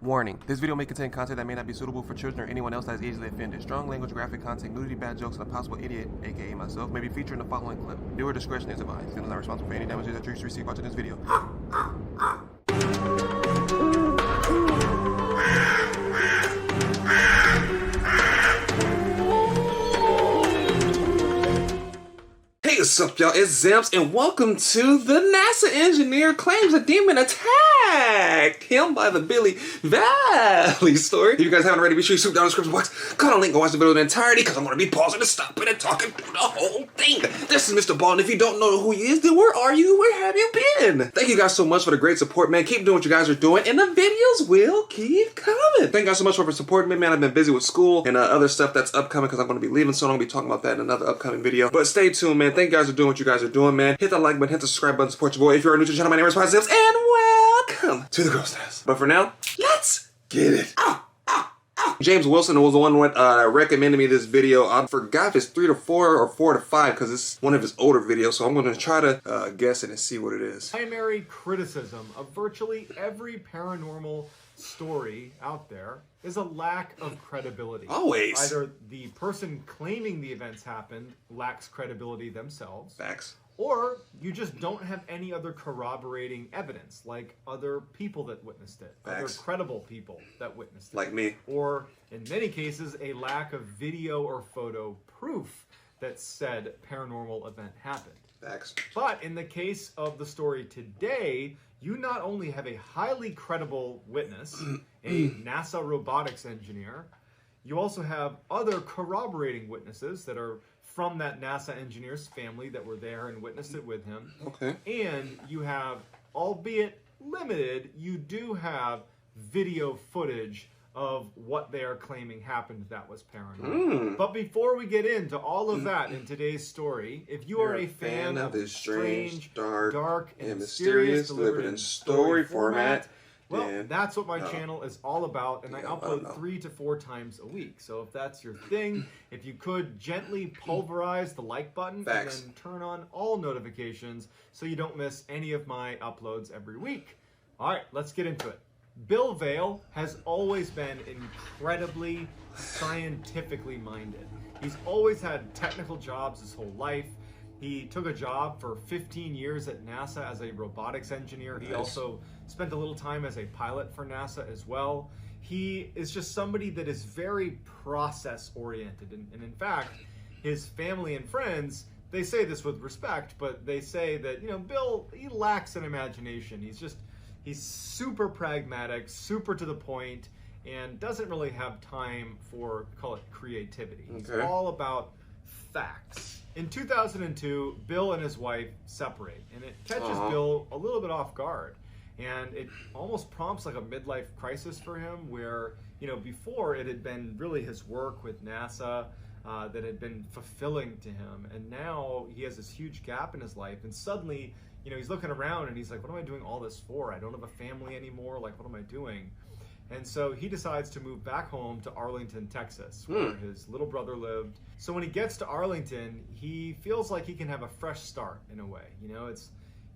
Warning, this video may contain content that may not be suitable for children or anyone else that is easily offended. Strong language, graphic content, nudity, bad jokes, and a possible idiot, aka myself, may be featured in the following clip. Viewer discretion is advised. Channel is not responsible for any damages that you receive watching this video. Hey, what's up, y'all? It's Zems, and welcome to the NASA engineer claims a demon attacked him by the Bill Vaile story. If you guys haven't already, be sure you swoop down in the description box, click on the link, and watch the video in entirety, because I'm going to be pausing and stopping and talking through the whole thing. This is MrBallen. If you don't know who he is, then where are you? Where have you been? Thank you guys so much for the great support, man. Keep doing what you guys are doing, and the videos will keep coming. Thank you guys so much for supporting me, man. I've been busy with school and other stuff that's upcoming, because I'm going to be leaving soon. I'm going to be talking about that in another upcoming video. But stay tuned, man. Thank you guys for doing what you guys are doing, man. Hit that like button, hit the subscribe button, support your boy. If you're new to the channel, my name is Zems, and welcome to the Ghost House. But for now, let's get it. James Wilson was the one that recommended me this video. I forgot if it's 3 to 4 or 4 to 5 because it's one of his older videos, so I'm going to try to guess it and see what it is. Primary criticism of virtually every paranormal story out there is a lack of credibility. Always. Either the person claiming the events happened lacks credibility themselves. Facts. Or you just don't have any other corroborating evidence, like other people that witnessed it, Facts. other credible people that witnessed it. Like me. Or, in many cases, a lack of video or photo proof that said paranormal event happened. Facts. But in the case of the story today, you not only have a highly credible witness, a NASA robotics engineer, you also have other corroborating witnesses that are from that NASA engineer's family that were there and witnessed it with him. Okay. And you have, albeit limited, you do have video footage of what they are claiming happened that was paranormal. But before we get into all of that in today's story, if you are a fan of this strange, dark, and mysterious, delivered in story format, well, that's what my channel is all about, and I upload 3 to 4 times a week. So if that's your thing, if you could gently pulverize the like button and then turn on all notifications so you don't miss any of my uploads every week. All right, let's get into it. Bill Vaile has always been incredibly scientifically minded. He's always had technical jobs his whole life. He took a job for 15 years at NASA as a robotics engineer. He also spent a little time as a pilot for NASA as well. He is just somebody that is very process-oriented. And in fact, his family and friends, they say this with respect, but they say that, you know, Bill, he lacks an imagination. He's super pragmatic, super to the point, and doesn't really have time for, call it, creativity. It's all about facts. In 2002, Bill and his wife separate, and it catches Bill a little bit off guard. And it almost prompts like a midlife crisis for him where, you know, before it had been really his work with NASA that had been fulfilling to him. And now he has this huge gap in his life, and suddenly, you know, he's looking around and he's like, what am I doing all this for? I don't have a family anymore. Like, what am I doing? And so he decides to move back home to Arlington, Texas, where his little brother lived. So when he gets to Arlington, he feels like he can have a fresh start in a way. You know,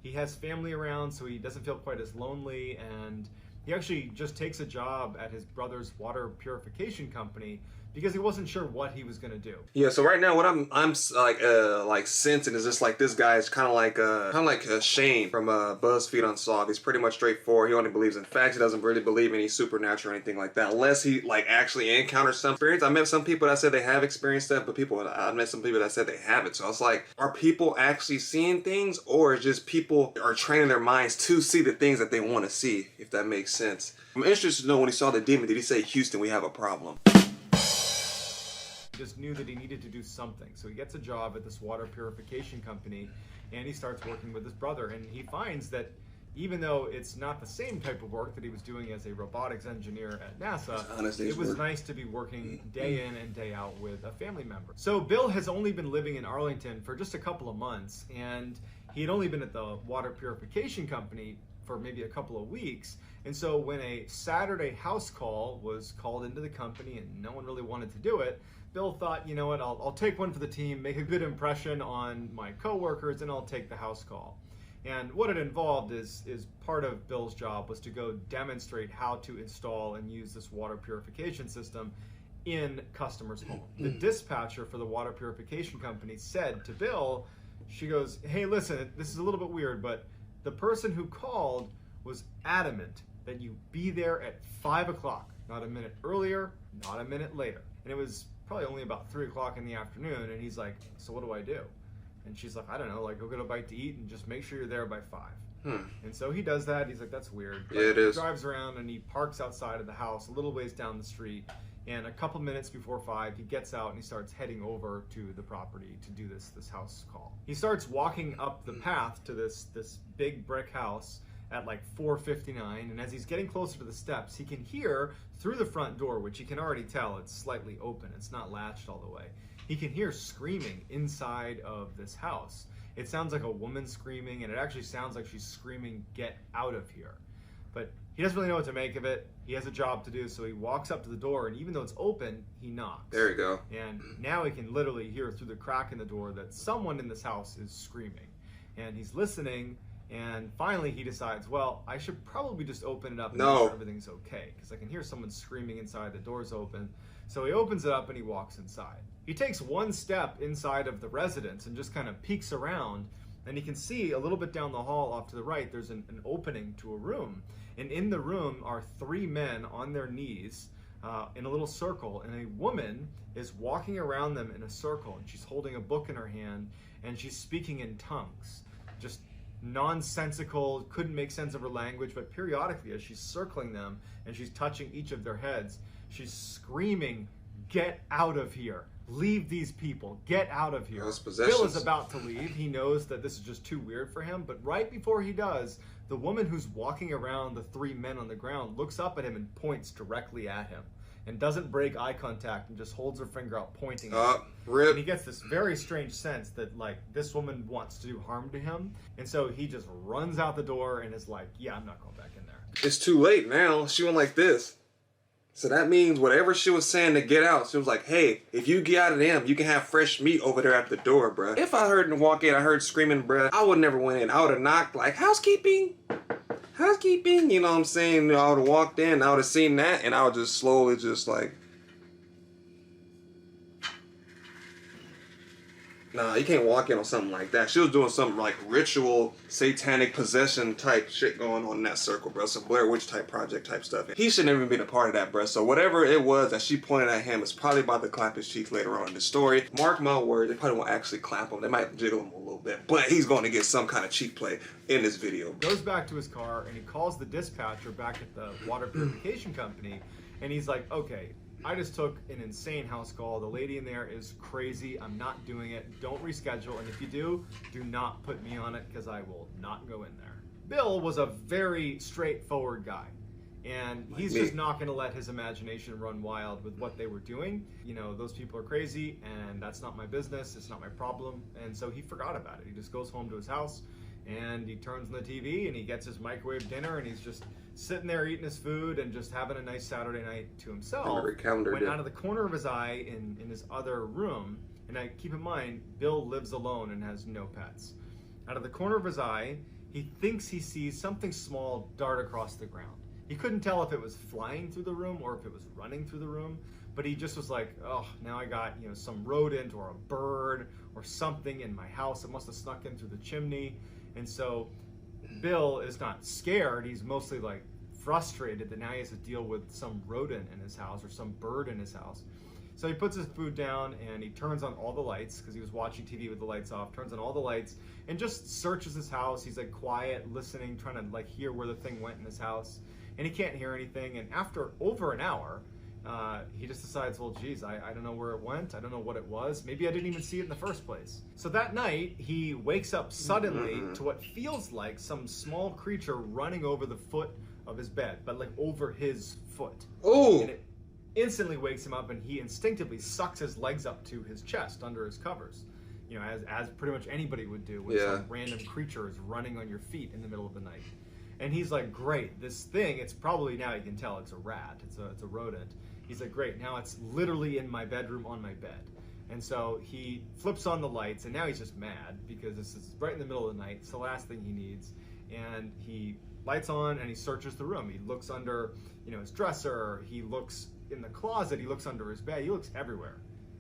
he has family around, so he doesn't feel quite as lonely. And he actually just takes a job at his brother's water purification company because he wasn't sure what he was going to do. Yeah, so right now what I'm like sensing is just like this guy is kind of like Shane from BuzzFeed Unsolved. He's pretty much straightforward. He only believes in facts. He doesn't really believe in any supernatural or anything like that, unless he like actually encounters some experience. I met some people that said they have experienced that, but I met some people that said they haven't. So it's like, are people actually seeing things, or is just people are training their minds to see the things that they want to see? If that makes sense. I'm interested to know, when he saw the demon, did he say, "Houston, we have a problem"? Just knew that he needed to do something. So he gets a job at this water purification company, and he starts working with his brother. And he finds that even though it's not the same type of work that he was doing as a robotics engineer at NASA, it was nice to be working day in and day out with a family member. So Bill has only been living in Arlington for just a couple of months, and he had only been at the water purification company for maybe a couple of weeks. And so when a Saturday house call was called into the company and no one really wanted to do it, Bill thought, you know what, I'll take one for the team, make a good impression on my coworkers, and I'll take the house call. And what it involved is part of Bill's job was to go demonstrate how to install and use this water purification system in customers' home. The dispatcher for the water purification company said to Bill, she goes, hey, listen, this is a little bit weird, but the person who called was adamant that you be there at 5 o'clock, not a minute earlier, not a minute later. And it was probably only about 3 o'clock in the afternoon, and he's like, so what do I do? And she's like, I don't know, like, go get a bite to eat and just make sure you're there by 5. And so he does that. He's like, that's weird. Yeah, it is. He drives around and he parks outside of the house a little ways down the street. And a couple minutes before 5, he gets out and he starts heading over to the property to do this house call. He starts walking up the path to this big brick house at like 4:59, and as he's getting closer to the steps, he can hear through the front door, which he can already tell it's slightly open, it's not latched all the way. He can hear screaming inside of this house. It sounds like a woman screaming, and it actually sounds like she's screaming, get out of here. But he doesn't really know what to make of it. He has a job to do, so he walks up to the door, and even though it's open, he knocks. There you go. And now he can literally hear through the crack in the door that someone in this house is screaming. And he's listening, and finally he decides, well, I should probably just open it up and make sure everything's okay, because I can hear someone screaming inside, the door's open. So he opens it up and he walks inside. He takes one step inside of the residence and just kind of peeks around, and he can see a little bit down the hall off to the right, there's an opening to a room. And in the room are 3 men on their knees in a little circle, and a woman is walking around them in a circle, and she's holding a book in her hand, and she's speaking in tongues. Just nonsensical, couldn't make sense of her language, but periodically as she's circling them and she's touching each of their heads, she's screaming, get out of here. Leave these people. Get out of here. Bill is about to leave. He knows that this is just too weird for him, but right before he does, the woman who's walking around the 3 men on the ground looks up at him and points directly at him and doesn't break eye contact and just holds her finger out pointing at him. And he gets this very strange sense that like this woman wants to do harm to him, and so he just runs out the door and is like, yeah, I'm not going back in there. It's too late now. She went like this. So that means whatever she was saying to get out, she was like, hey, if you get out of them, you can have fresh meat over there at the door, bruh. If I heard him walk in, I heard screaming, bruh, I would never went in. I would have knocked like, housekeeping, you know what I'm saying? I would have walked in, I would have seen that, and I would just slowly just like, nah, you can't walk in on something like that. She was doing something like ritual, satanic possession type shit going on in that circle, bro. Some Blair Witch type project type stuff. He shouldn't even been a part of that, bro. So whatever it was that she pointed at him is probably about to clap his cheeks later on in the story. Mark my word, they probably won't actually clap him. They might jiggle him a little bit, but he's going to get some kind of cheek play in this video. Goes back to his car and he calls the dispatcher back at the water purification company, and he's like, okay, I just took an insane house call. The lady in there is crazy. I'm not doing it. Don't reschedule. And if you do not put me on it because I will not go in there. Bill was a very straightforward guy. And he's just not going to let his imagination run wild with what they were doing. You know, those people are crazy and that's not my business. It's not my problem. And so he forgot about it. He just goes home to his house and he turns on the TV and he gets his microwave dinner and he's just sitting there eating his food and just having a nice Saturday night to himself. When out of the corner of his eye in his other room, and I keep in mind, Bill lives alone and has no pets. Out of the corner of his eye, he thinks he sees something small dart across the ground. He couldn't tell if it was flying through the room or if it was running through the room, but he just was like, oh, now I got, you know, some rodent or a bird or something in my house. It must have snuck in through the chimney. And so Bill is not scared. He's mostly like frustrated that now he has to deal with some rodent in his house or some bird in his house. So he puts his food down and he turns on all the lights because he was watching TV with the lights off, turns on all the lights and just searches his house. He's like quiet, listening, trying to like hear where the thing went in his house. And he can't hear anything. And after over an hour, he just decides, well, geez, I don't know where it went. I don't know what it was. Maybe I didn't even see it in the first place. So that night, he wakes up suddenly to what feels like some small creature running over the foot of his bed, but like over his foot. Oh! And it instantly wakes him up and he instinctively sucks his legs up to his chest under his covers. You know, as pretty much anybody would do when some random creature is running on your feet in the middle of the night. And he's like, great, this thing, it's probably, now you can tell it's a rat, it's a rodent. He's like, great, now it's literally in my bedroom on my bed. And so he flips on the lights, and now he's just mad because this is right in the middle of the night. It's the last thing he needs. And he lights on and he searches the room. He looks under, his dresser. He looks in the closet. He looks under his bed. He looks everywhere.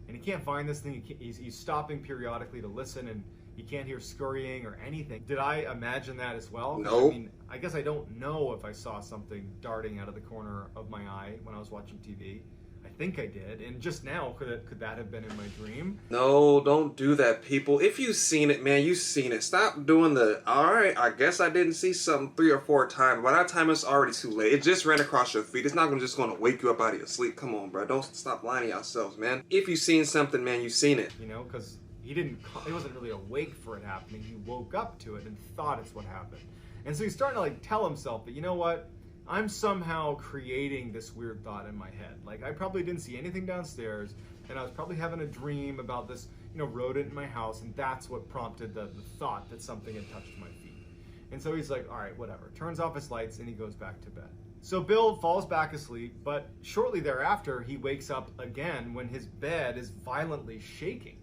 And he can't find this thing. He's stopping periodically to listen, and he can't hear scurrying or anything. Did I imagine that as well? No. I mean, I guess I don't know if I saw something darting out of the corner of my eye when I was watching TV. I think I did. And just now, could that have been in my dream? No, don't do that, people. If you've seen it, man, you've seen it. Stop doing all right, I guess I didn't see something 3 or 4 times. By that time, it's already too late. It just ran across your feet. It's not just going to wake you up out of your sleep. Come on, bro. Don't stop lying to yourselves, man. If you've seen something, man, you've seen it. Because he wasn't really awake for it happening. He woke up to it and thought it's what happened. And so he's starting to tell himself that, you know what? I'm somehow creating this weird thought in my head. I probably didn't see anything downstairs, and I was probably having a dream about this, rodent in my house, and that's what prompted the thought that something had touched my feet. And so he's like, all right, whatever. Turns off his lights, and he goes back to bed. So Bill falls back asleep, but shortly thereafter, he wakes up again when his bed is violently shaking.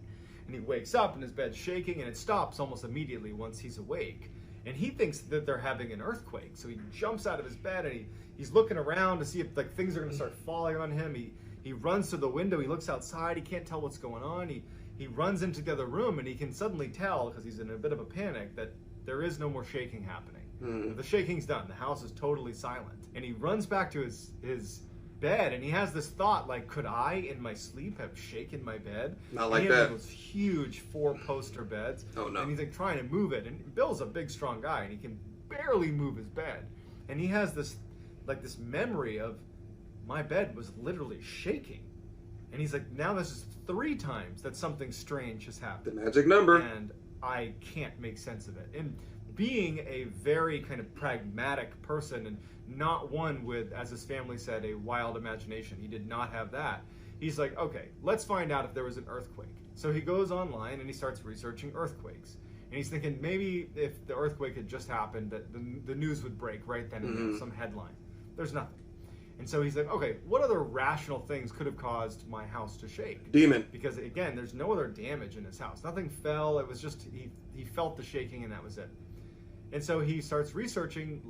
And he wakes up, and his bed's shaking, and it stops almost immediately once he's awake. And he thinks that they're having an earthquake. So he jumps out of his bed and he's looking around to see if things are going to start falling on him. He runs to the window. He looks outside. He can't tell what's going on. He runs into the other room, and he can suddenly tell, because he's in a bit of a panic, that there is no more shaking happening. The shaking's done. The house is totally silent. And he runs back to his bed, and he has this thought, could I, in my sleep, have shaken my bed? Not like he has that. Those huge 4-poster beds. Oh, no. And he's trying to move it. And Bill's a big, strong guy, and he can barely move his bed. And he has this memory of, my bed was literally shaking. And he's now this is 3 times that something strange has happened. The magic number. And I can't make sense of it. And being a very kind of pragmatic person, and not one with, as his family said, a wild imagination. He did not have that. He's like, okay, let's find out if there was an earthquake. So he goes online and he starts researching earthquakes. And he's thinking maybe if the earthquake had just happened, that the news would break right then and there, some headline. There's nothing. And so he's like, okay, what other rational things could have caused my house to shake? Demon. Because again, there's no other damage in his house. Nothing fell. It was just, he felt the shaking and that was it. And so he starts researching,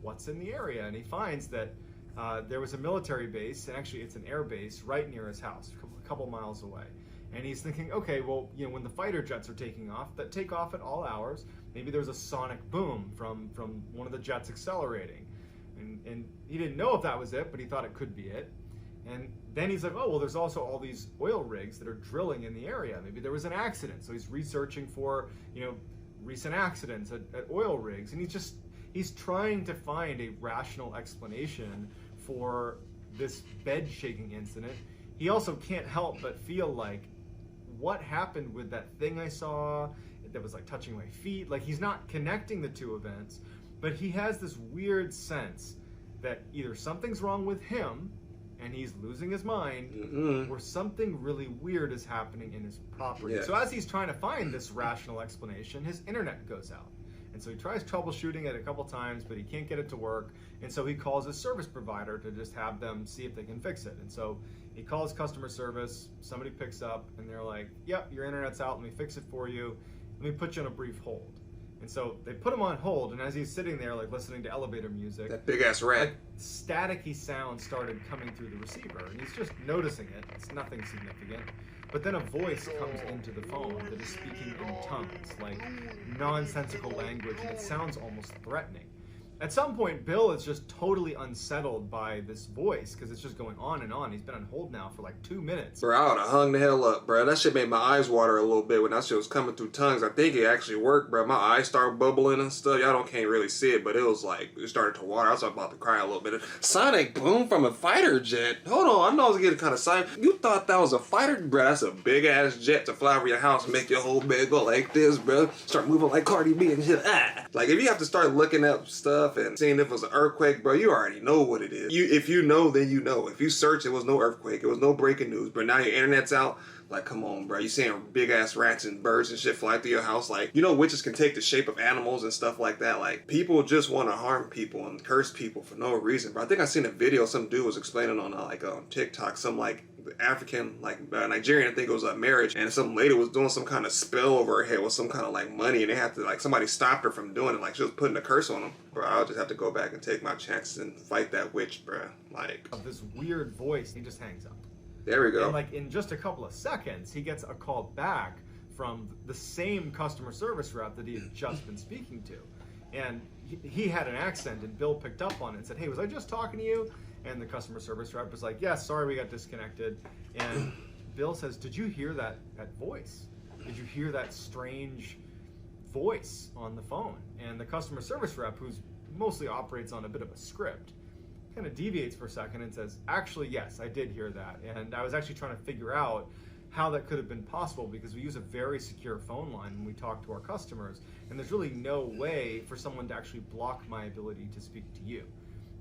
what's in the area, and he finds that there was a military base, and actually it's an air base right near his house, a couple miles away. And he's thinking, okay, well, when the fighter jets are taking off, that take off at all hours, maybe there's a sonic boom from one of the jets accelerating. And he didn't know if that was it, but he thought it could be it. And then he's like, oh, well, there's also all these oil rigs that are drilling in the area. Maybe there was an accident. So he's researching for, recent accidents at oil rigs, and he's trying to find a rational explanation for this bed shaking incident. He also can't help but feel what happened with that thing I saw that was touching my feet. He's not connecting the 2 events, but he has this weird sense that either something's wrong with him and he's losing his mind, or something really weird is happening in his property. Yes. So as he's trying to find this rational explanation, his internet goes out. And so he tries troubleshooting it a couple times, but he can't get it to work. And so he calls his service provider to just have them see if they can fix it. And so he calls customer service, somebody picks up, and they're like, yep, your internet's out, let me fix it for you. Let me put you on a brief hold. And so they put him on hold, and as he's sitting there, listening to elevator music, That big ass rat. staticky sound started coming through the receiver, and he's just noticing it. It's nothing significant. But then a voice comes into the phone that is speaking in tongues, nonsensical language, and it sounds almost threatening. At some point, Bill is just totally unsettled by this voice because it's just going on and on. He's been on hold now for 2 minutes. Bro, I would have hung the hell up, bro. That shit made my eyes water a little bit when that shit was coming through tongues. I think it actually worked, bro. My eyes started bubbling and stuff. Y'all can't really see it, but it was it started to water. I was about to cry a little bit. Sonic boom from a fighter jet. Hold on, I know I was getting kind of silent. You thought that was a fighter? Bro, that's a big ass jet to fly over your house and make your whole bed go like this, bro. Start moving like Cardi B and shit. If you have to start looking up stuff and seeing if it was an earthquake, bro, you already know what it is. If you know, then you know. If you search, it was no earthquake. It was no breaking news. But now your internet's out. Come on, bro. You seeing big ass rats and birds and shit fly through your house. Witches can take the shape of animals and stuff like that. People just want to harm people and curse people for no reason. But I think I seen a video some dude was explaining on TikTok. Some African, like Nigerian, I think it was a marriage, and some lady was doing some kind of spell over her head with some kind of like money, and they had to like somebody stopped her from doing it, like she was putting a curse on them. Bro, I'll just have to go back and take my chances and fight that witch, bro. Like of this weird voice, he just hangs up. There we go. And like in just a couple of seconds, he gets a call back from the same customer service rep that he had just been speaking to, and he had an accent, and Bill picked up on it and said, "Hey, was I just talking to you?" And the customer service rep was like, "Yes, sorry, we got disconnected." And Bill says, "Did you hear that voice? Did you hear that strange voice on the phone?" And the customer service rep, who's mostly operates on a bit of a script, kind of deviates for a second and says, "Actually, yes, I did hear that. And I was actually trying to figure out how that could have been possible, because we use a very secure phone line when we talk to our customers, and there's really no way for someone to actually block my ability to speak to you.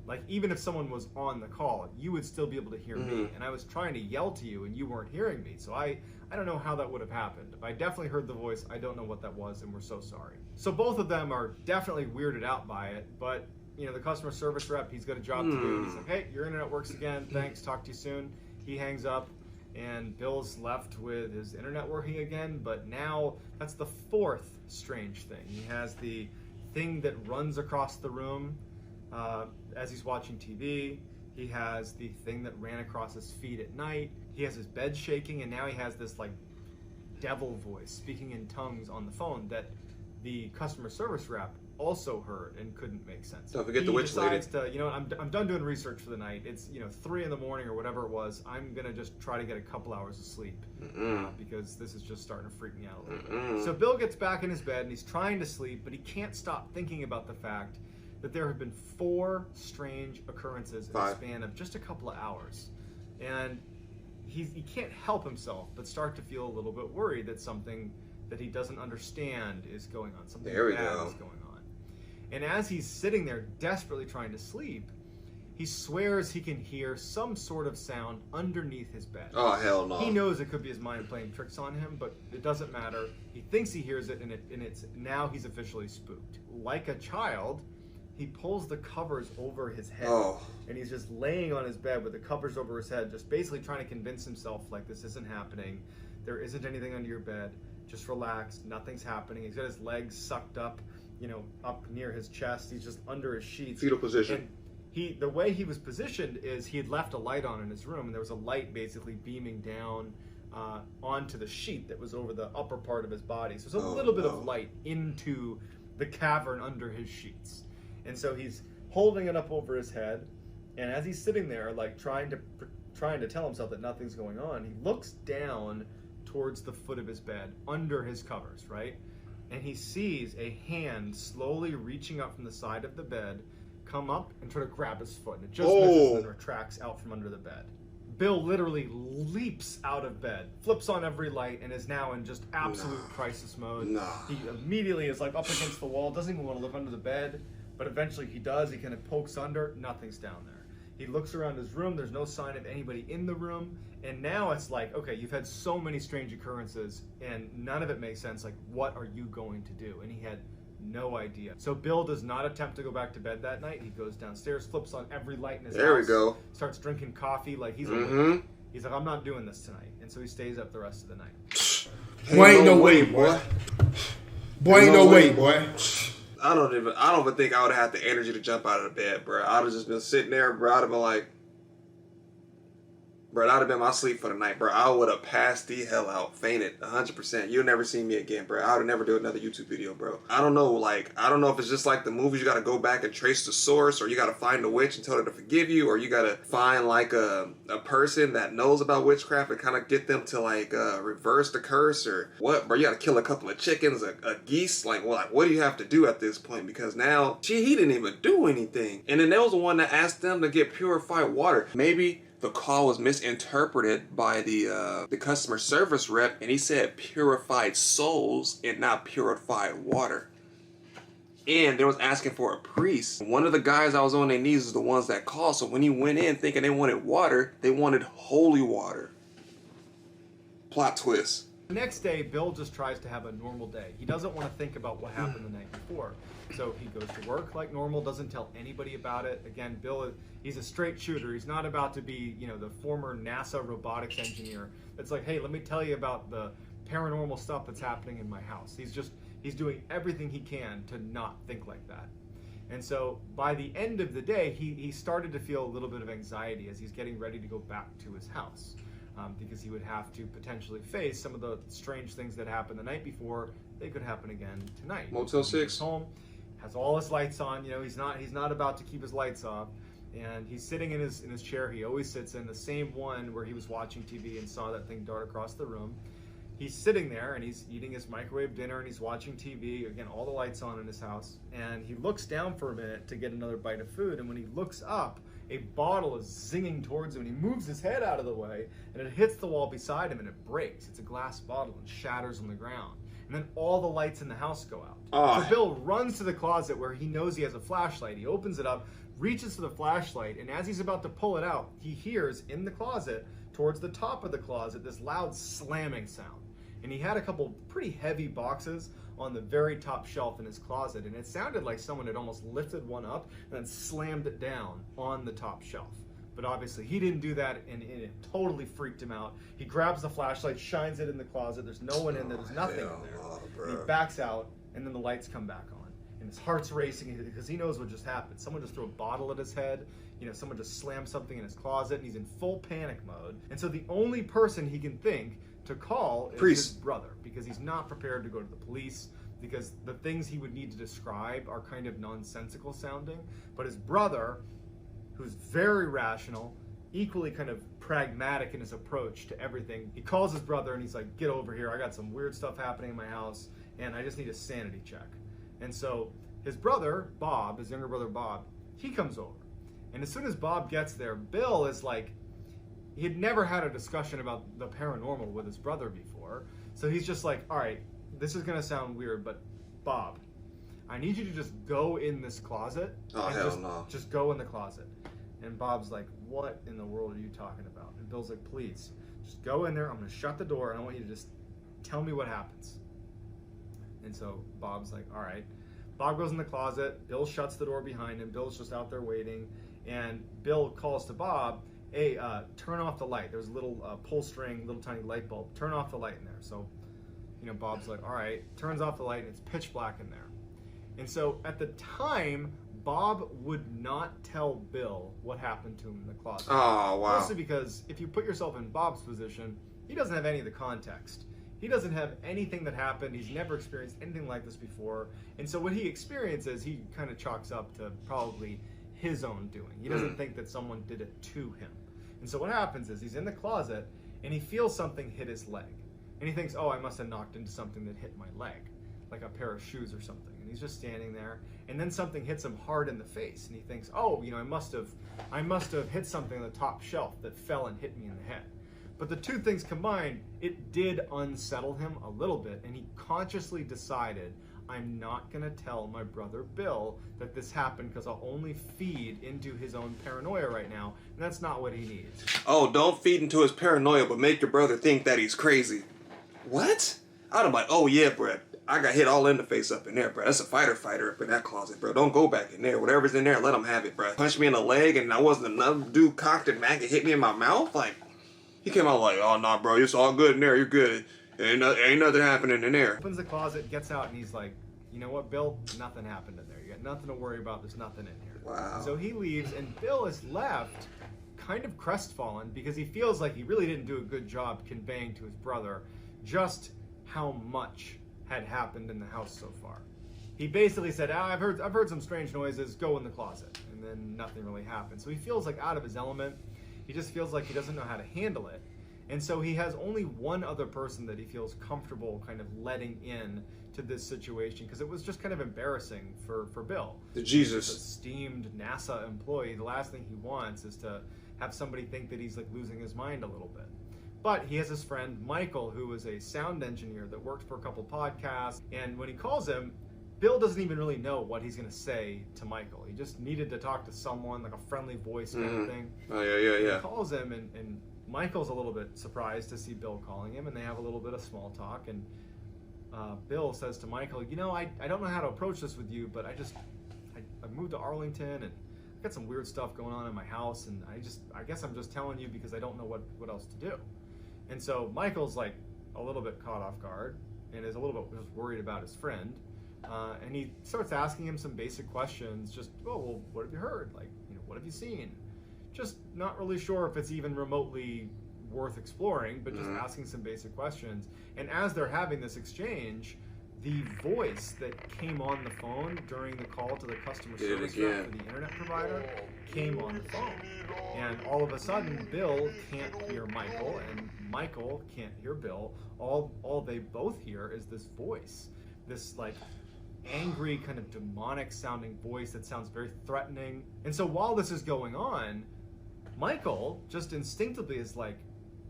Like, even if someone was on the call, you would still be able to hear me, and I was trying to yell to you and you weren't hearing me. So I don't know how that would have happened. I definitely heard the voice. I don't know what that was, and we're so sorry." So both of them are definitely weirded out by it, but you know, the customer service rep, he's got a job to do, and he's like, "Hey, your internet works again. Thanks. Talk to you soon." He hangs up, and Bill's left with his internet working again, but now that's the fourth strange thing. He has the thing that runs across the room as he's watching TV. He has the thing that ran across his feet at night. He has his bed shaking, and now he has this like devil voice speaking in tongues on the phone that the customer service rep also heard and couldn't make sense. Don't forget the witch lady. He decides to, you know, I'm done doing research for the night. It's, you know, 3 a.m. or whatever it was. I'm gonna just try to get a couple hours of sleep because this is just starting to freak me out a little bit. So Bill gets back in his bed and he's trying to sleep, but he can't stop thinking about the fact that there have been 4 strange occurrences in the span of just a couple of hours, and he can't help himself but start to feel a little bit worried that something that he doesn't understand is going on. Something bad is going on. And as he's sitting there desperately trying to sleep, he swears he can hear some sort of sound underneath his bed. Oh, hell no. He knows it could be his mind playing tricks on him, but it doesn't matter. He thinks he hears it, and it's now he's officially spooked. Like a child, he pulls the covers over his head, and he's just laying on his bed with the covers over his head, just basically trying to convince himself, like, this isn't happening. There isn't anything under your bed. Just relax. Nothing's happening. He's got his legs sucked up, you know, up near his chest. He's just under his sheets. Fetal position. And the way he was positioned is he had left a light on in his room, and there was a light basically beaming down onto the sheet that was over the upper part of his body. So there's a little bit of light into the cavern under his sheets. And so he's holding it up over his head, and as he's sitting there, like trying to tell himself that nothing's going on, he looks down towards the foot of his bed, under his covers, right? And he sees a hand slowly reaching up from the side of the bed, come up and try to grab his foot. And it just misses and retracts out from under the bed. Bill literally leaps out of bed, flips on every light, and is now in just absolute crisis mode. He immediately is like up against the wall, doesn't even want to look under the bed, but eventually he does. He kind of pokes under, nothing's down there. He looks around his room, there's no sign of anybody in the room, and now it's like, okay, you've had so many strange occurrences, and none of it makes sense. Like, what are you going to do? And he had no idea. So Bill does not attempt to go back to bed that night. He goes downstairs, flips on every light in his house. Starts drinking coffee like he's awake. He's like, I'm not doing this tonight. And so he stays up the rest of the night. Boy, ain't no way, boy. Boy, ain't no way, boy. I don't even think I would have had the energy to jump out of the bed, bro. I'd have just been sitting there, bro. I'd have been like, bro, that'd have been my sleep for the night, bro. I would have passed the hell out, fainted, 100%. You'll never see me again, bro. I would never do another YouTube video, bro. I don't know if it's just like the movies, you gotta go back and trace the source, or you gotta find a witch and tell her to forgive you, or you gotta find like a person that knows about witchcraft and kind of get them to like reverse the curse, or what, bro. You gotta kill a couple of chickens, a geese, like what do you have to do at this point? Because now, he didn't even do anything. And then there was the one that asked them to get purified water. Maybe the call was misinterpreted by the customer service rep, and he said purified souls and not purified water. And they was asking for a priest. One of the guys I was on their knees is the ones that called, so when he went in thinking they wanted water, they wanted holy water. Plot twist. The next day, Bill just tries to have a normal day. He doesn't want to think about what happened the night before. So he goes to work like normal, doesn't tell anybody about it. Again, Bill, he's a straight shooter. He's not about to be, the former NASA robotics engineer that's like, hey, let me tell you about the paranormal stuff that's happening in my house. He's doing everything he can to not think like that. And so by the end of the day, he started to feel a little bit of anxiety as he's getting ready to go back to his house. Because he would have to potentially face some of the strange things that happened the night before. They could happen again tonight. Motel 6. Home, has all his lights on. He's not about to keep his lights off. And he's sitting in his chair he always sits in, the same one where he was watching TV and saw that thing dart across the room. He's sitting there and he's eating his microwave dinner and he's watching TV. Again, all the lights on in his house. And he looks down for a minute to get another bite of food. And when he looks up, a bottle is zinging towards him, and he moves his head out of the way, and it hits the wall beside him, and it breaks. It's a glass bottle and shatters on the ground. And then all the lights in the house go out. So Bill runs to the closet where he knows he has a flashlight. He opens it up, reaches for the flashlight, and as he's about to pull it out, he hears in the closet, towards the top of the closet, this loud slamming sound. And he had a couple pretty heavy boxes on the very top shelf in his closet, and it sounded like someone had almost lifted one up and then slammed it down on the top shelf. But obviously he didn't do that, and it totally freaked him out. He grabs the flashlight, shines it in the closet. There's no one in there. There's nothing in there. And he backs out, and then the lights come back on. And his heart's racing because he knows what just happened. Someone just threw a bottle at his head. Someone just slammed something in his closet, and he's in full panic mode. And so the only person he can think to call is his brother, because he's not prepared to go to the police, because the things he would need to describe are kind of nonsensical sounding. But his brother, who's very rational, equally kind of pragmatic in his approach to everything, he calls his brother and he's like, get over here, I got some weird stuff happening in my house and I just need a sanity check. And so his brother, Bob, his younger brother Bob, he comes over. And as soon as Bob gets there, Bill is like, he had never had a discussion about the paranormal with his brother before. So he's just like, all right, this is going to sound weird, but Bob, I need you to just go in this closet. Just go in the closet. And Bob's like, what in the world are you talking about? And Bill's like, please, just go in there. I'm going to shut the door, and I want you to just tell me what happens. And so Bob's like, all right. Bob goes in the closet. Bill shuts the door behind him. Bill's just out there waiting. And Bill calls to Bob, hey, turn off the light. There's a little pull string, little tiny light bulb. Turn off the light in there. So, Bob's like, all right. Turns off the light, and it's pitch black in there. And so at the time, Bob would not tell Bill what happened to him in the closet. Oh, wow. Mostly because if you put yourself in Bob's position, he doesn't have any of the context. He doesn't have anything that happened. He's never experienced anything like this before. And so what he experiences, he kind of chalks up to probably his own doing. He doesn't think that someone did it to him. And so what happens is he's in the closet and he feels something hit his leg. And he thinks, oh, I must have knocked into something that hit my leg, like a pair of shoes or something. And he's just standing there, and then something hits him hard in the face, and he thinks, oh, I must have hit something on the top shelf that fell and hit me in the head. But the two things combined, it did unsettle him a little bit, and he consciously decided, I'm not going to tell my brother Bill that this happened because I'll only feed into his own paranoia right now, and that's not what he needs. Oh, don't feed into his paranoia, but make your brother think that he's crazy. What? I'd have like, oh yeah, bro, I got hit all in the face up in there, bro. That's a fighter up in that closet, bro. Don't go back in there. Whatever's in there, let him have it, bro. Punched me in the leg, and I wasn't another dude cocked and Mac and hit me in my mouth. Like, he came out like, oh nah, bro, it's all good in there. You're good. Ain't nothing happening in there. Opens the closet, gets out, and he's like, you know what, Bill? Nothing happened in there. You got nothing to worry about. There's nothing in here. Wow. So he leaves, and Bill is left kind of crestfallen because he feels like he really didn't do a good job conveying to his brother just how much had happened in the house so far. He basically said, I've heard some strange noises, go in the closet. And then nothing really happened. So he feels like out of his element. He just feels like he doesn't know how to handle it. And so he has only one other person that he feels comfortable kind of letting in to this situation, because it was just kind of embarrassing for Bill. The Jesus. This esteemed NASA employee, the last thing he wants is to have somebody think that he's like losing his mind a little bit. But he has his friend Michael, who is a sound engineer that worked for a couple podcasts. And when he calls him, Bill doesn't even really know what he's going to say to Michael. He just needed to talk to someone, like a friendly voice kind of thing. Oh, yeah. He calls him, and Michael's a little bit surprised to see Bill calling him, and they have a little bit of small talk. And Bill says to Michael, you know, I don't know how to approach this with you, but I moved to Arlington and I've got some weird stuff going on in my house, and I guess I'm just telling you because I don't know what else to do. And so Michael's like a little bit caught off guard and is a little bit just worried about his friend. And he starts asking him some basic questions, just, oh, well, what have you heard? Like, you know, what have you seen? Just not really sure if it's even remotely worth exploring, but just asking some basic questions. And as they're having this exchange, the voice that came on the phone during the call to the customer service rep for the internet provider came on the phone. And all of a sudden, Bill can't hear Michael, and Michael can't hear Bill. All they both hear is this voice, this like angry kind of demonic sounding voice that sounds very threatening. And so while this is going on, Michael just instinctively is like,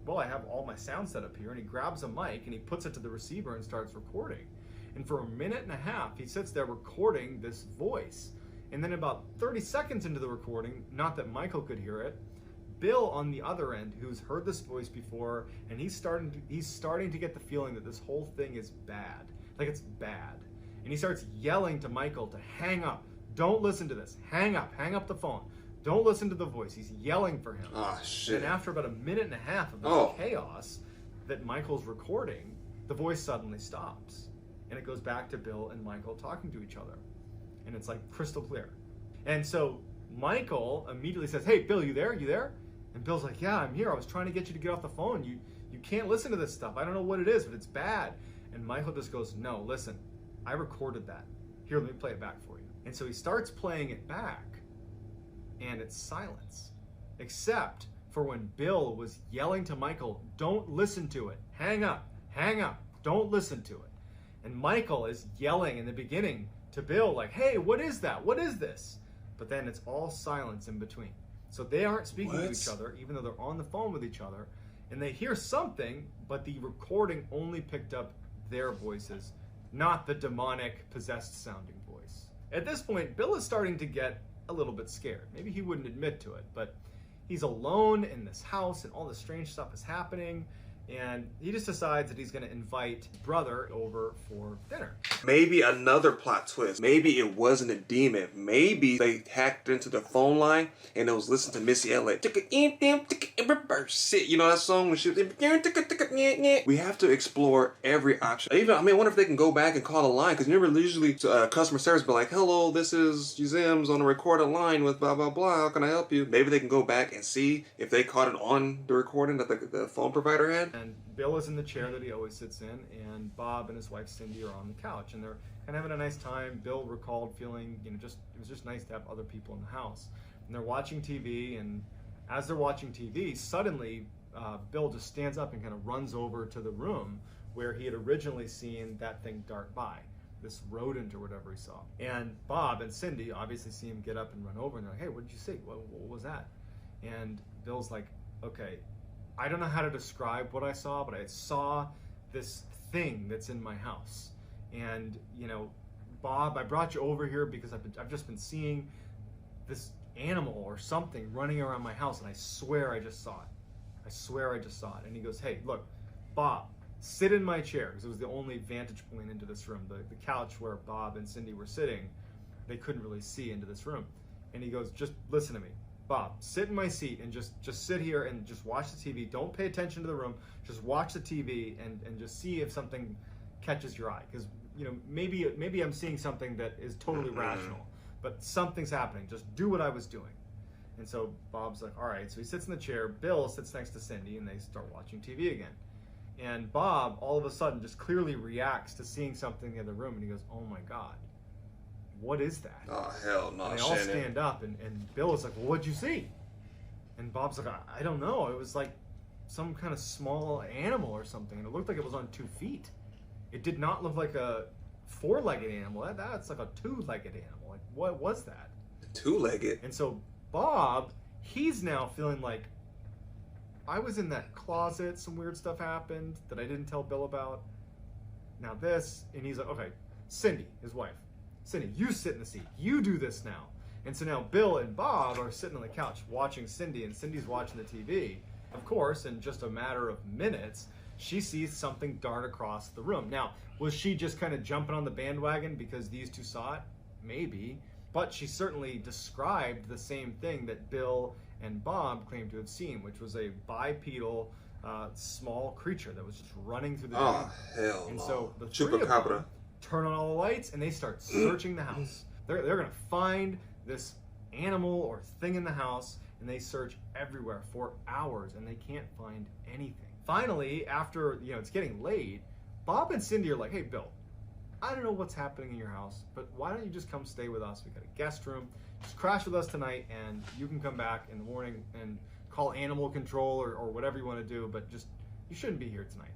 well, I have all my sound set up here, and he grabs a mic and he puts it to the receiver and starts recording. And for a minute and a half, he sits there recording this voice. And then about 30 seconds into the recording, not that Michael could hear it, Bill on the other end, who's heard this voice before, and he's starting to get the feeling that this whole thing is bad. Like, it's bad. And he starts yelling to Michael to hang up. Don't listen to this. Hang up the phone. Don't listen to the voice. He's yelling for him. Oh, shit. And after about a minute and a half of this chaos that Michael's recording, the voice suddenly stops. And it goes back to Bill and Michael talking to each other. And it's like crystal clear. And so Michael immediately says, hey, Bill, you there? You there? And Bill's like, yeah, I'm here. I was trying to get you to get off the phone. You can't listen to this stuff. I don't know what it is, but it's bad. And Michael just goes, no, listen, I recorded that. Here, let me play it back for you. And so he starts playing it back, and it's silence. Except for when Bill was yelling to Michael, don't listen to it. Hang up, don't listen to it. And Michael is yelling in the beginning to Bill like, hey, what is that? What is this? But then it's all silence in between. So they aren't speaking to each other, even though they're on the phone with each other. And they hear something, but the recording only picked up their voices, not the demonic, possessed sounding voice. At this point, Bill is starting to get a little bit scared. Maybe he wouldn't admit to it, but he's alone in this house and all this strange stuff is happening. And he just decides that he's going to invite brother over for dinner. Maybe another plot twist. Maybe it wasn't a demon. Maybe they hacked into the phone line and it was listening to Missy Elliott. Reverse it. You know that song when she was... We have to explore every option. Even, I wonder if they can go back and call a line, because remember, usually customer service be like, hello, this is Zems on a recorded line with blah, blah, blah. How can I help you? Maybe they can go back and see if they caught it on the recording that the phone provider had. And Bill is in the chair that he always sits in, and Bob and his wife Cindy are on the couch, and they're kind of having a nice time. Bill recalled feeling, it was just nice to have other people in the house. And they're watching TV, and as they're watching TV, suddenly Bill just stands up and kind of runs over to the room where he had originally seen that thing dart by, this rodent or whatever he saw. And Bob and Cindy obviously see him get up and run over, and they're like, hey, what did you see? What was that? And Bill's like, okay, I don't know how to describe what I saw, but I saw this thing that's in my house. And, Bob, I brought you over here because I've just been seeing this animal or something running around my house, and I swear I just saw it. I swear I just saw it. And he goes, hey, look, Bob, sit in my chair, because it was the only vantage point into this room. The couch where Bob and Cindy were sitting, they couldn't really see into this room. And he goes, just listen to me. Bob, sit in my seat and just sit here and just watch the TV. Don't pay attention to the room. Just watch the TV and just see if something catches your eye. Because, maybe I'm seeing something that is totally rational, but something's happening. Just do what I was doing. And so Bob's like, all right. So he sits in the chair. Bill sits next to Cindy, and they start watching TV again. And Bob, all of a sudden, just clearly reacts to seeing something in the other room, and he goes, oh my God. What is that? Oh, hell no, and they all stand up, and Bill is like, well, what'd you see? And Bob's like, I don't know. It was like some kind of small animal or something, and it looked like it was on 2 feet. It did not look like a 4-legged animal. That's like a 2-legged animal. Like, what was that? 2-legged? And so Bob, he's now feeling like, I was in that closet, some weird stuff happened that I didn't tell Bill about. Now this, and he's like, okay, Cindy, his wife. Cindy, you sit in the seat. You do this now. And so now Bill and Bob are sitting on the couch watching Cindy, and Cindy's watching the TV. Of course, in just a matter of minutes, she sees something dart across the room. Now, was she just kind of jumping on the bandwagon because these two saw it? Maybe. But she certainly described the same thing that Bill and Bob claimed to have seen, which was a bipedal small creature that was just running through the room. Oh, hell And no. so the three of them turn on all the lights and they start searching the house. They're going to find this animal or thing in the house, and they search everywhere for hours and they can't find anything. Finally, after it's getting late, Bob and Cindy are like, hey, Bill, I don't know what's happening in your house, but why don't you just come stay with us? We got a guest room. Just crash with us tonight, and you can come back in the morning and call animal control or whatever you want to do, but just, you shouldn't be here tonight.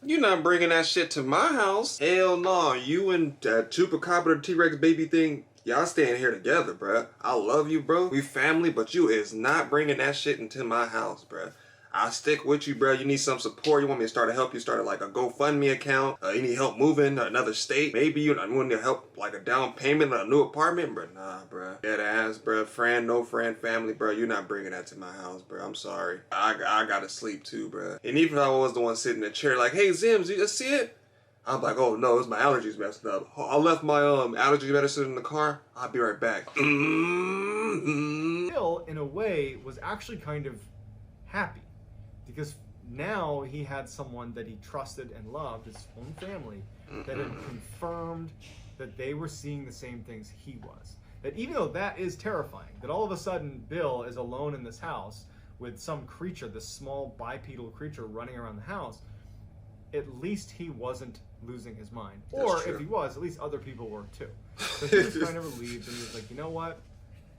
You're not bringing that shit to my house. Hell no. You and that Chupacabra T-Rex baby thing, y'all staying here together, bruh. I love you, bro. We family, but you is not bringing that shit into my house, bruh. I'll stick with you, bro. You need some support. You want me to start to help you start like a GoFundMe account. You need help moving to another state. Maybe you want to help like a down payment on a new apartment, bro. Nah, bro. Dead ass, bro. Friend, no friend, family, bro. You're not bringing that to my house, bro. I'm sorry. I gotta sleep too, bro. And even if I was the one sitting in the chair like, hey, Zems, you just see it? I'm like, oh no, it's my allergies messed up. I left my allergy medicine in the car. I'll be right back. Bill, in a way, was actually kind of happy. Because now he had someone that he trusted and loved, his own family, that had confirmed that they were seeing the same things he was. That even though that is terrifying, that all of a sudden Bill is alone in this house with some creature, this small bipedal creature running around the house, at least he wasn't losing his mind. Or if he was, at least other people were too. So he was kind of relieved, and he was like, you know what?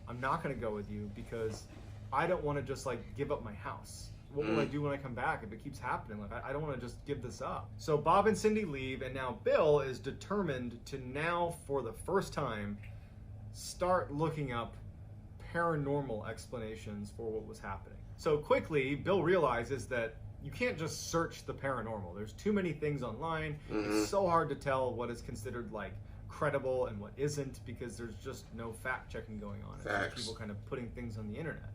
I'm not going to go with you because I don't want to just like give up my house. What will I do when I come back if it keeps happening? Like, I don't want to just give this up. So Bob and Cindy leave, and now Bill is determined to now, for the first time, start looking up paranormal explanations for what was happening. So quickly, Bill realizes that you can't just search the paranormal. There's too many things online. It's so hard to tell what is considered like credible and what isn't because there's just no fact checking going on. It's people kind of putting things on the internet.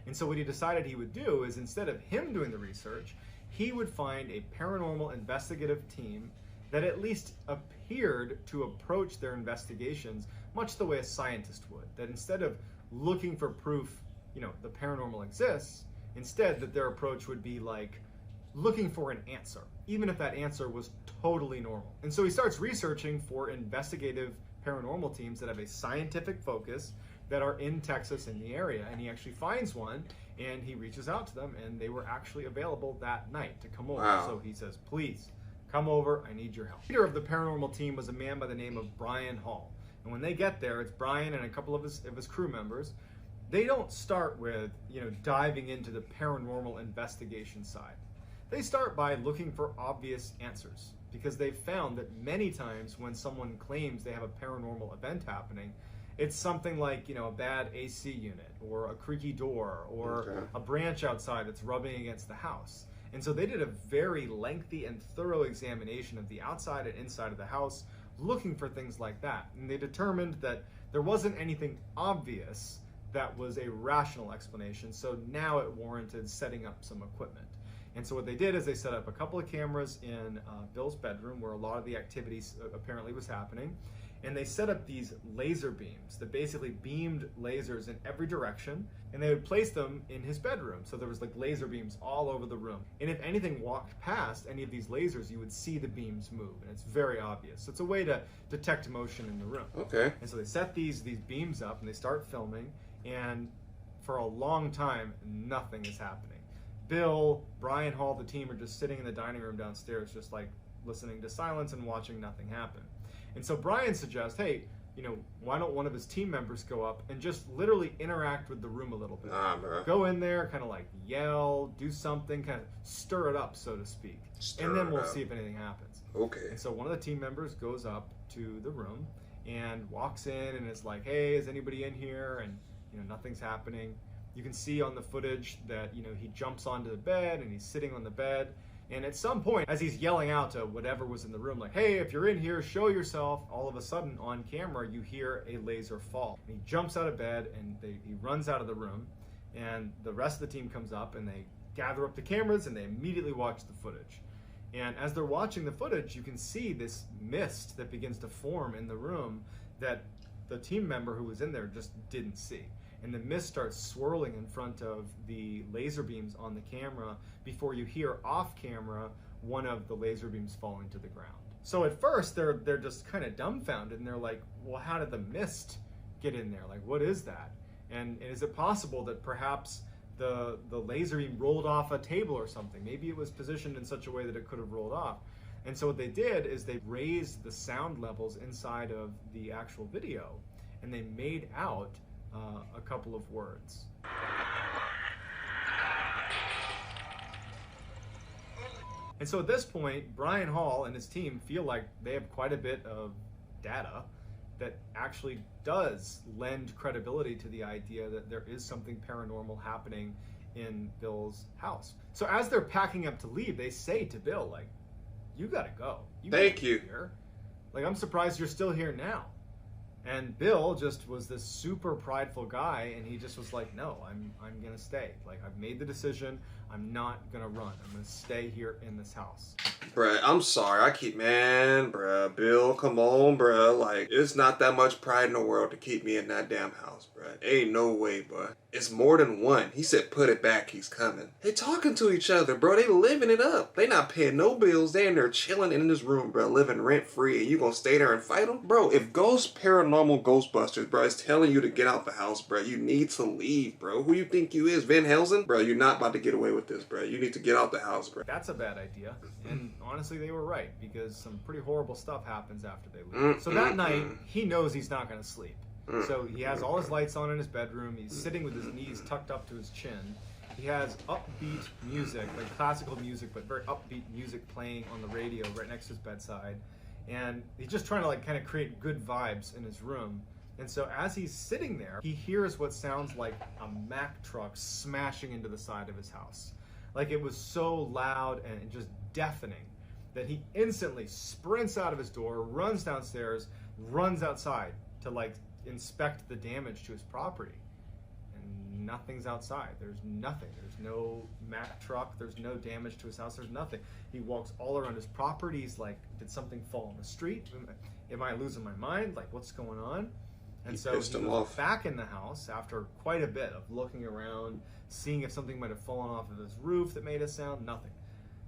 And so what he decided he would do is instead of him doing the research, he would find a paranormal investigative team that at least appeared to approach their investigations much the way a scientist would. That instead of looking for proof, the paranormal exists, instead that their approach would be like looking for an answer, even if that answer was totally normal. And so he starts researching for investigative paranormal teams that have a scientific focus that are in Texas in the area, and he actually finds one and he reaches out to them, and they were actually available that night to come over. So he says, please come over, I need your help. The leader of the paranormal team was a man by the name of Brian Hall, and when they get there, it's Brian and a couple of his crew members. They don't start with diving into the paranormal investigation side. They start by looking for obvious answers, because they've found that many times when someone claims they have a paranormal event happening, it's something like, a bad AC unit or a creaky door or a branch outside that's rubbing against the house. And so they did a very lengthy and thorough examination of the outside and inside of the house, looking for things like that. And they determined that there wasn't anything obvious that was a rational explanation. So now it warranted setting up some equipment. And so what they did is they set up a couple of cameras in Bill's bedroom where a lot of the activities apparently was happening. And they set up these laser beams that basically beamed lasers in every direction, and they would place them in his bedroom. So there was like laser beams all over the room. And if anything walked past any of these lasers, you would see the beams move, and it's very obvious. So it's a way to detect motion in the room. And so they set these beams up and they start filming, and for a long time, nothing is happening. Bill, Brian Hall, the team are just sitting in the dining room downstairs, just like listening to silence and watching nothing happen. And so Brian suggests, hey, why don't one of his team members go up and just literally interact with the room a little bit. Go in there, kind of like yell, do something, kind of stir it up, so to speak. And then we'll see if anything happens. And so one of the team members goes up to the room and walks in and is like, hey, is anybody in here? And nothing's happening. You can see on the footage that he jumps onto the bed and he's sitting on the bed. And at some point, as he's yelling out to whatever was in the room, like, hey, if you're in here, show yourself, all of a sudden on camera, you hear a laser fall. And he jumps out of bed and he runs out of the room. And the rest of the team comes up and they gather up the cameras and they immediately watch the footage. And as they're watching the footage, you can see this mist that begins to form in the room that the team member who was in there just didn't see. And the mist starts swirling in front of the laser beams on the camera before you hear off camera one of the laser beams falling to the ground. So at first they're just kind of dumbfounded, and they're like, well, how did the mist get in there? Like, what is that? And is it possible that perhaps the laser beam rolled off a table or something? Maybe it was positioned in such a way that it could have rolled off. And so what they did is they raised the sound levels inside of the actual video, and they made out a couple of words. And so at this point, Brian Hall and his team feel like they have quite a bit of data that actually does lend credibility to the idea that there is something paranormal happening in Bill's house. So as they're packing up to leave, they say to Bill, like, you gotta go. Thank you. Here. Like, I'm surprised you're still here now. And Bill just was this super prideful guy, and he just was like, no, I'm gonna stay. Like, I've made the decision. I'm not gonna run. I'm gonna stay here in this house. Bruh, I'm sorry. Bruh, Bill, come on, bruh. Like, it's not that much pride in the world to keep me in that damn house, bruh. Ain't no way, bruh. It's more than one. He said, put it back, he's coming. They talking to each other, bro. They living it up. They not paying no bills. They in there chilling in this room, bro, living rent free. And you gonna stay there and fight them? Bro, if Paranormal Ghostbusters, bro, is telling you to get out the house, bro, you need to leave, bro. Who you think you is, Van Helsing? Bro, you're not about to get away with this, bro. You need to get out the house, bro. That's a bad idea. And honestly, they were right, because some pretty horrible stuff happens after they leave. So that night, he knows he's not gonna sleep. So he has all his lights on in his bedroom. He's sitting with his knees tucked up to his chin. He has upbeat music, like classical music, but very upbeat music playing on the radio right next to his bedside. And he's just trying to like kind of create good vibes in his room. And so as he's sitting there, he hears what sounds like a Mack truck smashing into the side of his house. Like, it was so loud and just deafening that he instantly sprints out of his door, runs downstairs, runs outside to like inspect the damage to his property. And nothing's outside. There's nothing. There's no Mack truck. There's no damage to his house. There's nothing. He walks all around his property. He's like, did something fall in the street? Am I losing my mind? Like, what's going on? And so he goes back in the house after quite a bit of looking around, seeing if something might have fallen off of his roof that made a sound. Nothing.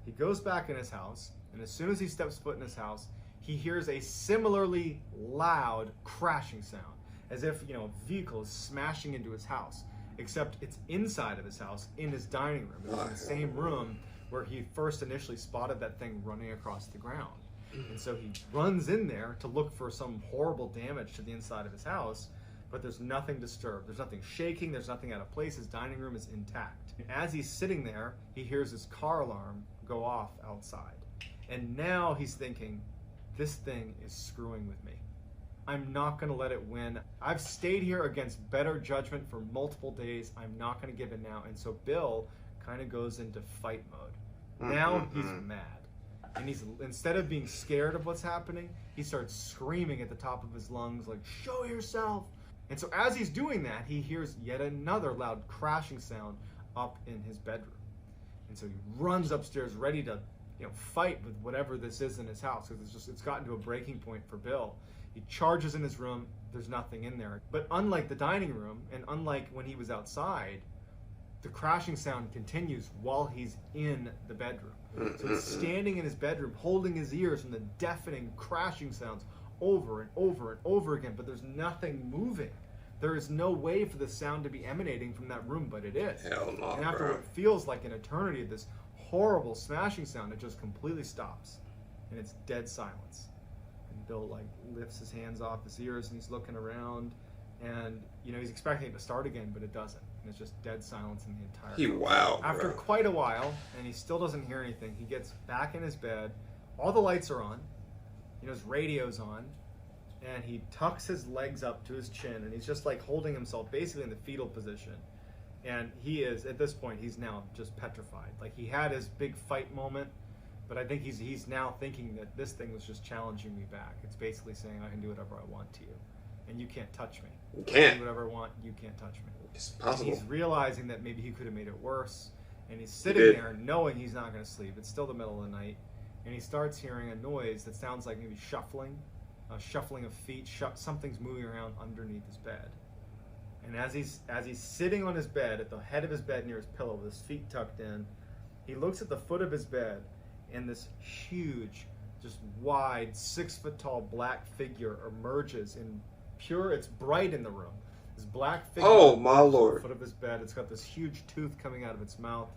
He goes back in his house, and as soon as he steps foot in his house, he hears a similarly loud crashing sound, as if, you know, a vehicle is smashing into his house, except it's inside of his house, in his dining room. It's in the same room where he first initially spotted that thing running across the ground. And so he runs in there to look for some horrible damage to the inside of his house, but there's nothing disturbed. There's nothing shaking. There's nothing out of place. His dining room is intact. And as he's sitting there, he hears his car alarm go off outside. And now he's thinking, this thing is screwing with me. I'm not going to let it win. I've stayed here against better judgment for multiple days. I'm not going to give in now. And so Bill kind of goes into fight mode. Now he's mad. And he's, instead of being scared of what's happening, he starts screaming at the top of his lungs, like, show yourself. And so as he's doing that, he hears yet another loud crashing sound up in his bedroom. And so he runs upstairs ready to, you know, fight with whatever this is in his house, because it's gotten to a breaking point for Bill. He charges in his room. There's nothing in there. But unlike the dining room, and unlike when he was outside, the crashing sound continues while he's in the bedroom. So he's standing in his bedroom, holding his ears from the deafening crashing sounds over and over and over again, but there's nothing moving. There is no way for the sound to be emanating from that room, but it is. Hell no, and after what feels like an eternity of this horrible smashing sound, it just completely stops. And it's dead silence. And Bill like lifts his hands off his ears and he's looking around, and you know, he's expecting it to start again, but it doesn't. And it's just dead silence in the entire room. Wow. After quite a while, and he still doesn't hear anything, he gets back in his bed. All the lights are on. You know, his radio's on. And he tucks his legs up to his chin, and he's just like holding himself basically in the fetal position. And he is, at this point, he's now just petrified. Like, he had his big fight moment, but I think he's now thinking that this thing was just challenging me back. It's basically saying, I can do whatever I want to you, and you can't touch me. You can't. I can do whatever I want, you can't touch me. It's possible. And he's realizing that maybe he could have made it worse, and he's sitting there knowing he's not going to sleep. It's still the middle of the night, and he starts hearing a noise that sounds like maybe shuffling, a shuffling of feet. Something's moving around underneath his bed. And as he's sitting on his bed, at the head of his bed near his pillow, with his feet tucked in, he looks at the foot of his bed, and this huge, just wide, 6-foot-tall black figure emerges in pure. It's bright in the room. This black figure. Oh my Lord! At the foot of his bed. It's got this huge tooth coming out of its mouth,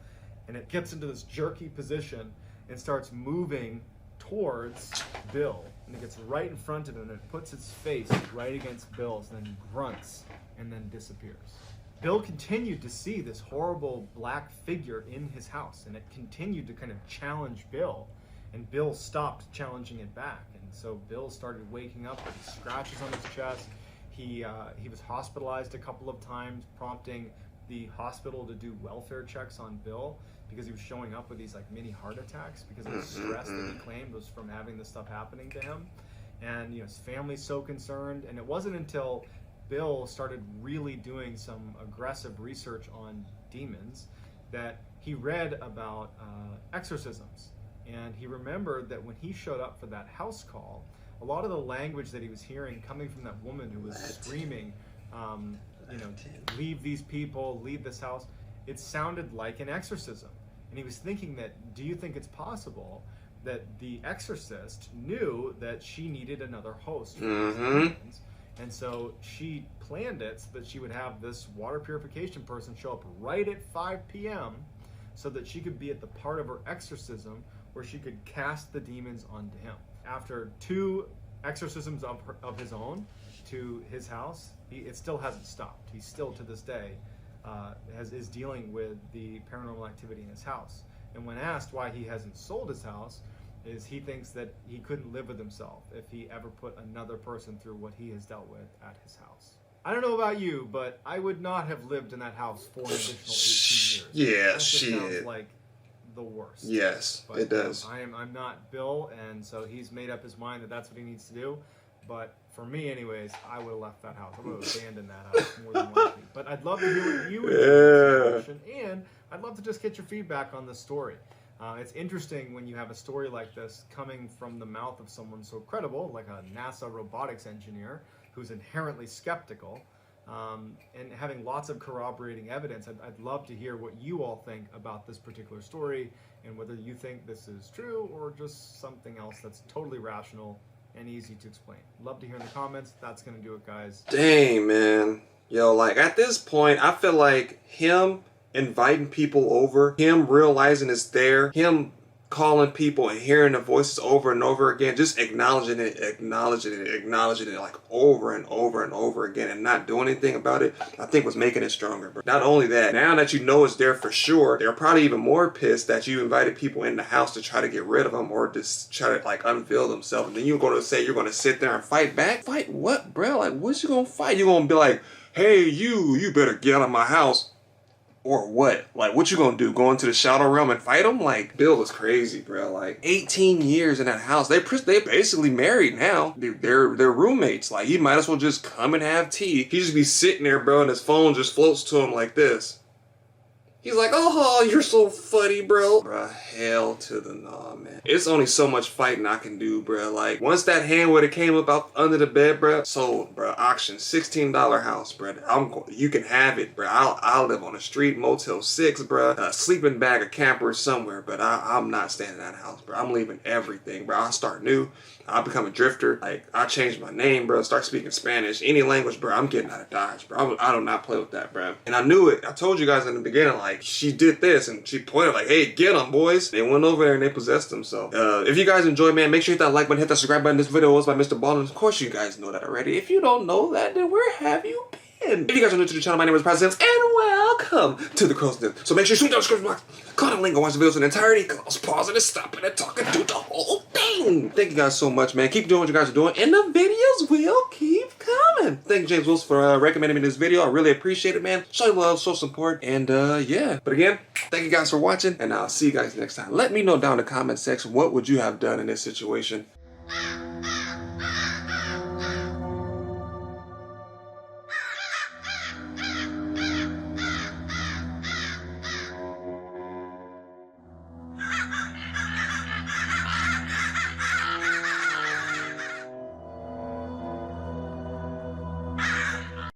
and it gets into this jerky position and starts moving towards Bill. And it gets right in front of him, and it puts its face right against Bill's, and then grunts, and then disappears. Bill continued to see this horrible black figure in his house, and it continued to kind of challenge Bill, and Bill stopped challenging it back. And so Bill started waking up with scratches on his chest. He was hospitalized a couple of times, prompting the hospital to do welfare checks on Bill, because he was showing up with these like mini heart attacks because of the stress that he claimed was from having this stuff happening to him. And his family's so concerned. And it wasn't until Bill started really doing some aggressive research on demons that he read about exorcisms. And he remembered that when he showed up for that house call, a lot of the language that he was hearing coming from that woman who was screaming, leave these people, leave this house, it sounded like an exorcism. And he was thinking that, do you think it's possible that the exorcist knew that she needed another host for these demons? And so she planned it so that she would have this water purification person show up right at 5 p.m. so that she could be at the part of her exorcism where she could cast the demons onto him. After 2 exorcisms of his own to his house, it still hasn't stopped. He still, to this day, is dealing with the paranormal activity in his house. And when asked why he hasn't sold his house, is he thinks that he couldn't live with himself if he ever put another person through what he has dealt with at his house. I don't know about you, but I would not have lived in that house for an additional 18 years. Yeah, that just sounds like the worst. Yes, but it does. I'm not Bill, and so he's made up his mind that that's what he needs to do. But for me, anyways, I would have left that house. I would have abandoned that house more than likely. But I'd love to hear what you would do in this situation, and I'd love to just get your feedback on the story. It's interesting when you have a story like this coming from the mouth of someone so credible, like a NASA robotics engineer who's inherently skeptical, and having lots of corroborating evidence. I'd love to hear what you all think about this particular story, and whether you think this is true or just something else that's totally rational and easy to explain. Love to hear in the comments. That's gonna do it, guys. Dang, man. Yo, like at this point, I feel like him inviting people over, him realizing it's there, him calling people and hearing the voices over and over again, just acknowledging it like over and over and over again and not doing anything about it, I think was making it stronger, bro. Not only that, now that you know it's there for sure, they're probably even more pissed that you invited people in the house to try to get rid of them or just try to like unveil themselves. And then you're going to say you're going to sit there and fight back? Fight what, bro? Like, what you going to fight? You're going to be like, hey, you better get out of my house. Or what? Like, what you gonna do? Go into the shadow realm and fight him? Like, Bill was crazy, bro. Like, 18 years in that house. They basically married now. They're roommates. Like, he might as well just come and have tea. He just be sitting there, bro, and his phone just floats to him like this. He's like, oh, you're so funny, bro. Bruh, hell to the nah, man. It's only so much fighting I can do, bro. Like, once that hand would have came up out under the bed, bro, sold, bro. Auction, $16 house, bro. You can have it, bro. I'll live on the street, Motel 6, bro. A sleeping bag, a camper somewhere, but I'm not staying in that house, bro. I'm leaving everything, bro. I'll start new. I'll become a drifter. Like, I change my name, bro. Start speaking Spanish. Any language, bro. I'm getting out of Dodge, bro. I do not play with that, bro. And I knew it. I told you guys in the beginning, like, she did this, and she pointed like, hey, get them, boys. They went over there and they possessed them. So, if you guys enjoyed, man, make sure you hit that like button, hit that subscribe button. This video was by MrBallen. Of course, you guys know that already. If you don't know that, then where have you been? If you guys are new to the channel, my name is Zems, and welcome to the Crow's Den. So make sure you shoot down the description box, click on the link, and watch the videos in entirety. Cause pausing and stopping and talking, do the whole thing. Thank you guys so much, man. Keep doing what you guys are doing, and the videos will keep coming. Thank you, James Wilson, for recommending me this video. I really appreciate it, man. Show love, show support, and yeah. But again, thank you guys for watching, and I'll see you guys next time. Let me know down in the comment section what would you have done in this situation.